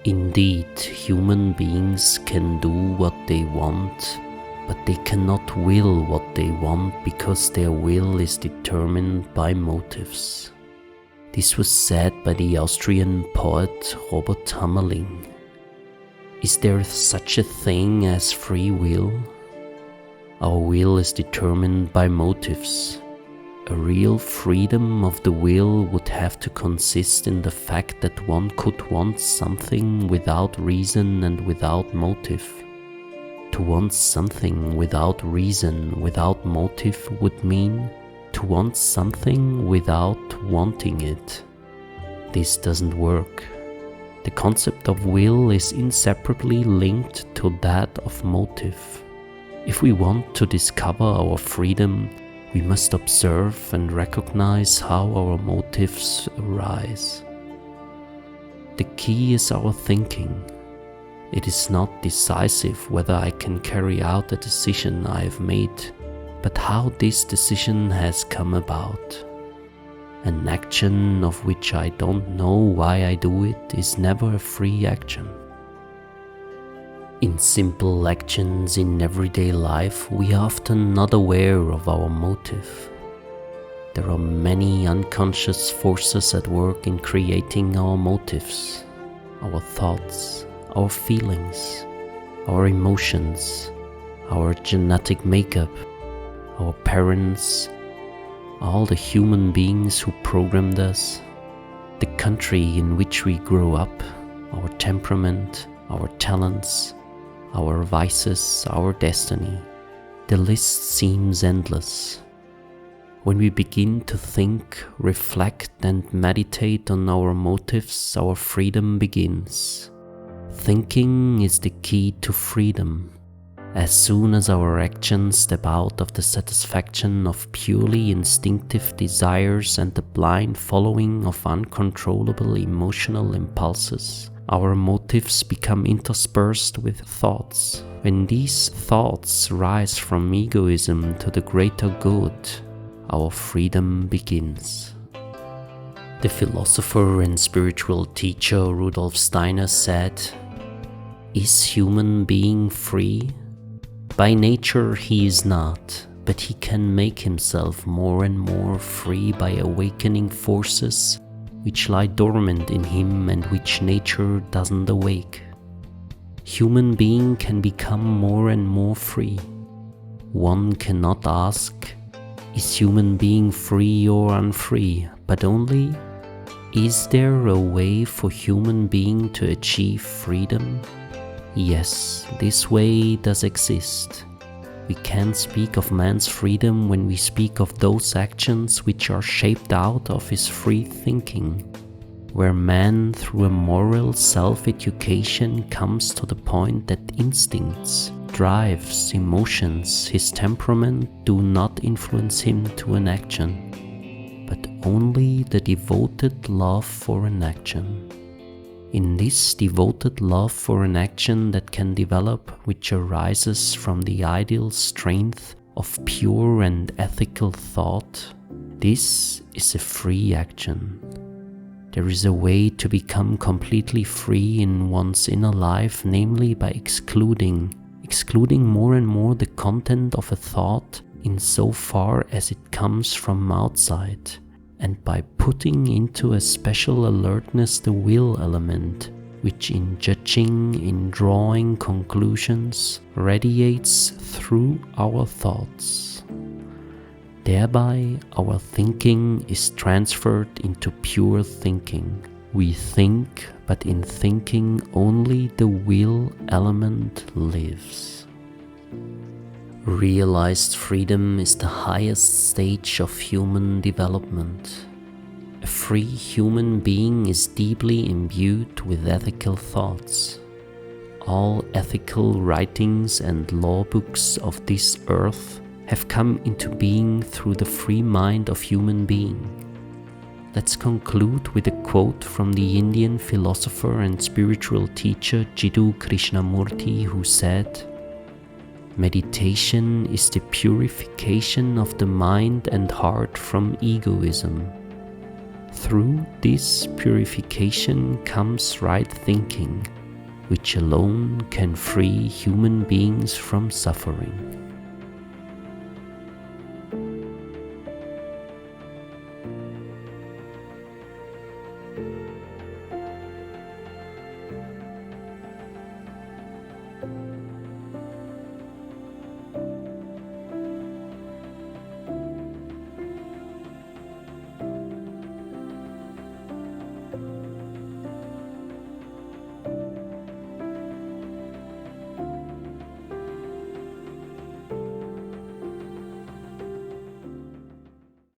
Indeed, human beings can do what they want, but they cannot will what they want because their will is determined by motives. This was said by the Austrian poet Robert Hamerling. Is there such a thing as free will? Our will is determined by motives. A real freedom of the will would have to consist in the fact that one could want something without reason and without motive. To want something without reason, without motive would mean to want something without wanting it. This doesn't work. The concept of will is inseparably linked to that of motive. If we want to discover our freedom, we must observe and recognize how our motives arise. The key is our thinking. It is not decisive whether I can carry out a decision I have made, but how this decision has come about. An action of which I don't know why I do it is never a free action. In simple actions in everyday life, we are often not aware of our motive. There are many unconscious forces at work in creating our motives, our thoughts, our feelings, our emotions, our genetic makeup, our parents, all the human beings who programmed us, the country in which we grow up, our temperament, our talents, our vices, our destiny. The list seems endless. When we begin to think, reflect and meditate on our motives, our freedom begins. Thinking is the key to freedom. As soon as our actions step out of the satisfaction of purely instinctive desires and the blind following of uncontrollable emotional impulses, our motives become interspersed with thoughts. When these thoughts rise from egoism to the greater good, our freedom begins. The philosopher and spiritual teacher Rudolf Steiner said, "Is human being free? By nature he is not, but he can make himself more and more free by awakening forces which lie dormant in him and which nature doesn't awake. Human being can become more and more free. One cannot ask, is human being free or unfree, but only, is there a way for human being to achieve freedom? Yes, this way does exist. We can speak of man's freedom when we speak of those actions which are shaped out of his free thinking, where man through a moral self-education comes to the point that instincts, drives, emotions, his temperament do not influence him to an action, but only the devoted love for an action. In this devoted love for an action that can develop, which arises from the ideal strength of pure and ethical thought, this is a free action. There is a way to become completely free in one's inner life, namely by excluding more and more the content of a thought in so far as it comes from outside, and by putting into a special alertness the will element, which in judging, in drawing conclusions, radiates through our thoughts. Thereby, our thinking is transferred into pure thinking. We think, but in thinking only the will element lives. Realized freedom is the highest stage of human development. A free human being is deeply imbued with ethical thoughts. All ethical writings and law books of this earth have come into being through the free mind of human being. Let's conclude with a quote from the Indian philosopher and spiritual teacher Jiddu Krishnamurti, who said, "Meditation is the purification of the mind and heart from egoism. Through this purification comes right thinking, which alone can free human beings from suffering.